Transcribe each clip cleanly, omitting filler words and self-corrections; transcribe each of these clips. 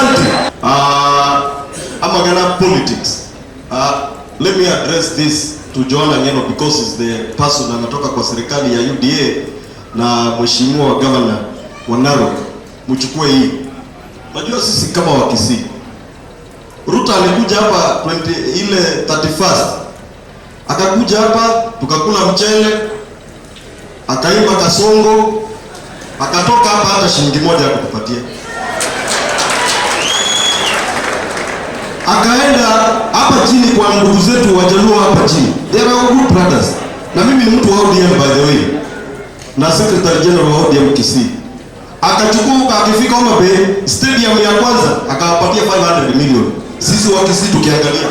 Asante. I'm gonna politics. Let me address this to Joanna Ngeno because he's the person anatoka kwa serikali ya UDA na mheshimiwa wa governor wa Narok. Mchukue hii. Unajua sisi kama Wakisii, Ruto alikuja hapa ile 31st. Akakuja hapa tukakula mchele, akaimba kasongo, akatoka hapa hata shilingi moja hakutupatia. Akaenda hapa chini kwa ndugu zetu Wajaluo hapa chini. They are all good brothers. Na mimi ni mtu wa ODM by the way. Na Secretary General wa ODM Kisii. Akachukua akifika Homa Bay stadium ya kwanza akawapatia 500 million. Sisi wa Kisii tukiangalia.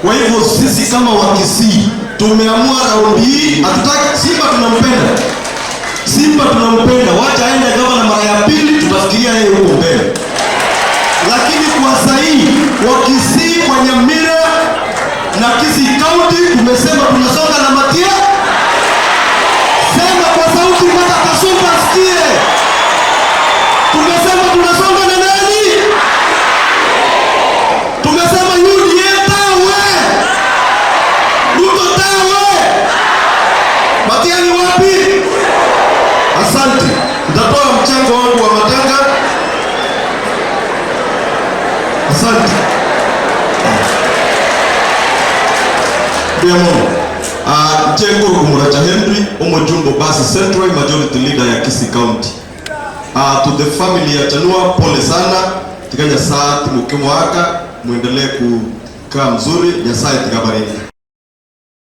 Kwa hivyo sisi kama wa Kisii tumeamua raundi hii hatutaki Simba tunampenda. Simba tunampenda. Wacha aende gavana mara ya pili tutafikiria yeye huko mbele. Lakini kwa sahihi wa Kisii kwa Nyamira na Kisii County tumesema tunasonga na Matia. Sema kwa sauti mpaka Kasumba asikie. Tumesema tunasonga na nani? Tumesema UDA tawe. Ruto tawe. Matia ni wapi? Asante. Nitatoa mchango wangu wa matanga. Asante. Biamono. Mchengo kumuracha Henry, Omojumbo Basi Central, Majority Leader ya Kisii County. To the family ya Chanua, pole sana. Tikanya saa timu kimwaka, muendelee kukaa mzuri, Nyasaye tikabariki.